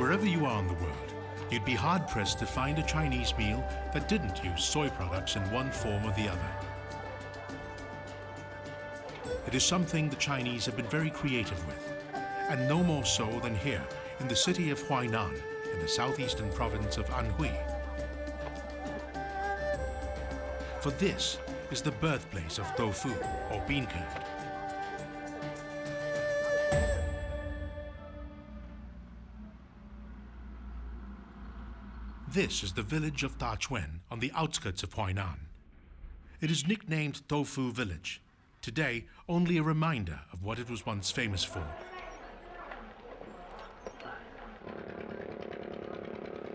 Wherever you are in the world, you'd be hard-pressed to find a Chinese meal that didn't use soy products in one form or the other. It is something the Chinese have been very creative with, and no more so than here in the city of Huainan in the southeastern province of Anhui. For this is the birthplace of tofu, or bean curd. This is the village of Dachuan on the outskirts of Huainan. It is nicknamed Tofu Village, today only a reminder of what it was once famous for.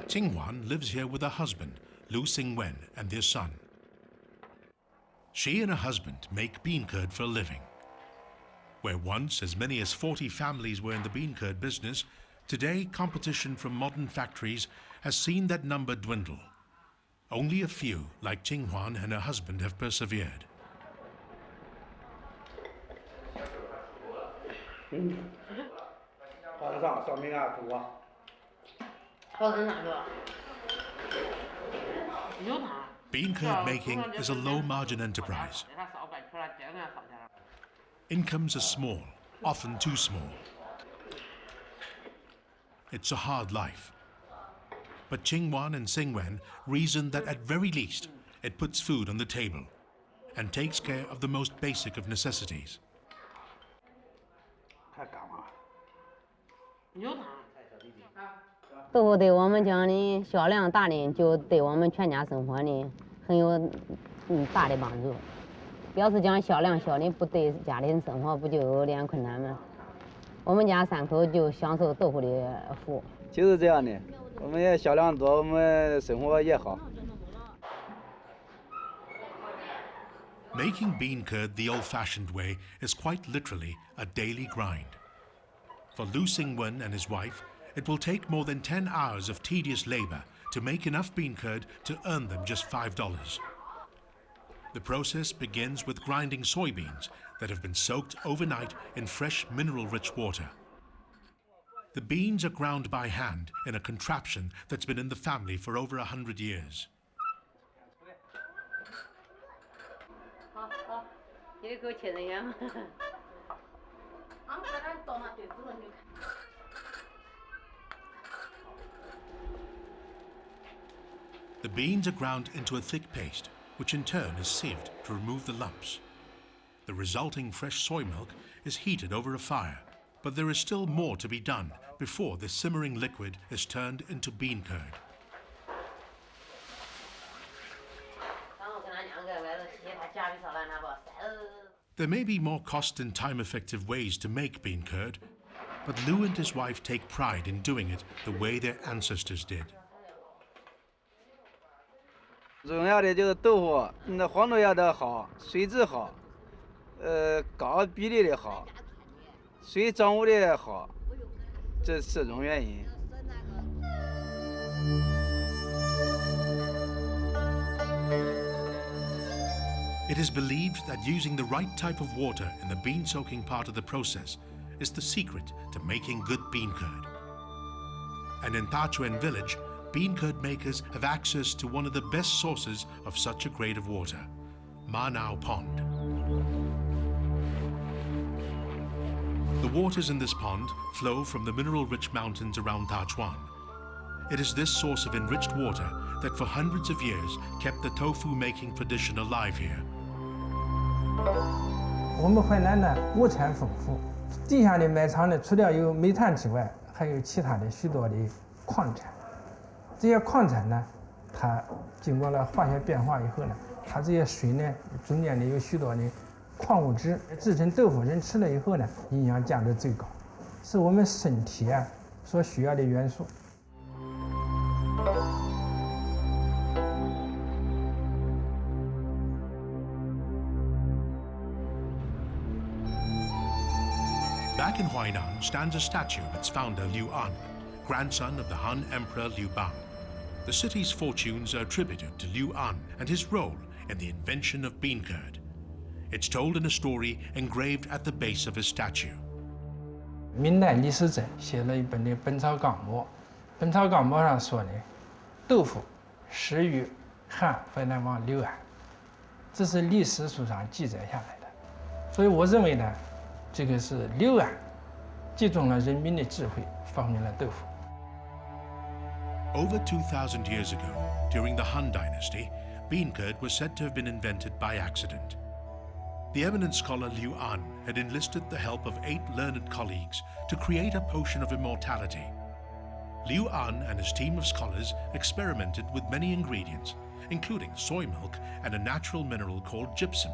Qinghuan lives here with her husband, Lu Xingwen, and their son. She and her husband make bean curd for a living. Where once as many as 40 families were in the bean curd business, today competition from modern factories has seen that number dwindle. Only a few, like Qinghuan and her husband, have persevered. Bean curd making is a low-margin enterprise. Incomes are small, often too small. It's a hard life. But Qinghuan and Xingwen reason that at very least it puts food on the table and takes care of the most basic of necessities.豆腐对我们讲的销量大的，就对我们全家生活的很有大的帮助。要是讲销量小的，不对家庭生活不就有点困难吗？我们家3口就享受豆腐的福。就是这样的，我们也销量多，我们生活也好。 Making bean curd the old-fashioned way is quite literally a daily grind. For Lu Xingwen and his wife, it will take more than 10 hours of tedious labor to make enough bean curd to earn them just $5. The process begins with grinding soybeans that have been soaked overnight in fresh mineral-rich water. The beans are ground by hand in a contraption that's been in the family for over 100 years. The beans are ground into a thick paste, which in turn is sieved to remove the lumps. The resulting fresh soy milk is heated over a fire, but there is still more to be done before the simmering liquid is turned into bean curd. There may be more cost and time-effective ways to make bean curd, but Lu and his wife take pride in doing it the way their ancestors did. 重要的就是豆腐，那黄豆芽的好，水质好，高比例的好，水掌握的好，这4种原因。 It is believed that using the right type of water in the bean soaking part of the process is the secret to making good bean curd. And in Dachuan village, bean curd makers have access to one of the best sources of such a grade of water, Manao Pond. The waters in this pond flow from the mineral-rich mountains around Dachuan. It is this source of enriched water that for hundreds of years kept the tofu-making tradition alive here. 我们淮南呢物产丰富，地下的埋藏呢，除了有煤炭之外，还有其他的许多的矿产。这些矿产呢，它经过了化学变化以后呢，它这些水呢，中间呢有许多的矿物质，制成豆腐，人吃了以后呢，营养价值最高，是我们身体啊所需要的元素。 Back in Huainan stands a statue of its founder Liu An, grandson of the Han Emperor Liu Bang. The city's fortunes are attributed to Liu An and his role in the invention of bean curd. It's told in a story engraved at the base of his statue. 明代李时珍写了一本的《本草纲目》，本草纲目上说呢，豆腐始于汉淮南王刘安，这是历史书上记载下来的。所以我认为呢，这个是刘安集中了人民的智慧，发明了豆腐。 Over 2,000 years ago, during the Han Dynasty, bean curd was said to have been invented by accident. The eminent scholar Liu An had enlisted the help of 8 learned colleagues to create a potion of immortality. Liu An and his team of scholars experimented with many ingredients, including soy milk and a natural mineral called gypsum.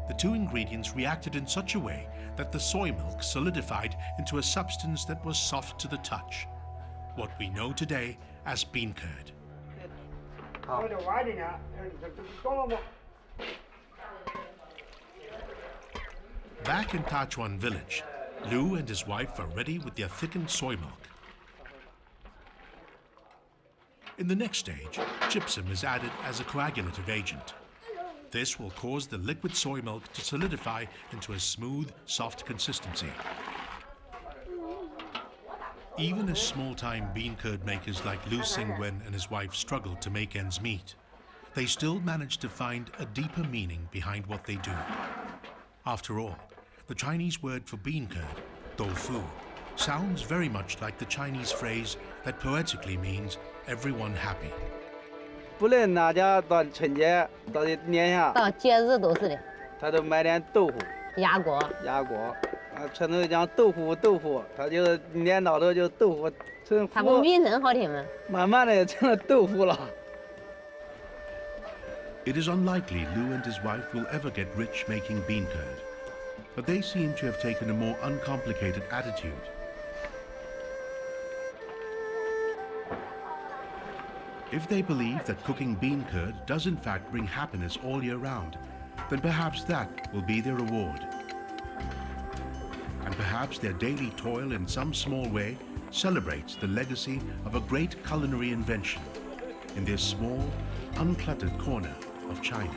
The 2 ingredients reacted in such a way that the soy milk solidified into a substance that was soft to the touch, what we know today as bean curd. Back in Tachuan village, Liu and his wife are ready with their thickened soy milk. In the next stage, gypsum is added as a coagulative agent. This will cause the liquid soy milk to solidify into a smooth, soft consistency. Even as small-time bean curd makers like Liu Xingwen and his wife struggle to make ends meet, they still manage to find a deeper meaning behind what they do. After all, the Chinese word for bean curd, Tofu, sounds very much like the Chinese phrase that poetically means everyone happy. 不论哪家到春节到年下，到节日都是的，他都买点豆腐、鸭锅。鸭锅。传统讲豆腐，他就年到头就豆腐成它不名声好听吗？慢慢的成了豆腐了。 It is unlikely Liu and his wife will ever get rich making bean curd, but they seem to have taken a more uncomplicated attitude. If they believe that cooking bean curd does in fact bring happiness all year round, then perhaps that will be their reward. And perhaps their daily toil in some small way celebrates the legacy of a great culinary invention in this small, uncluttered corner of China.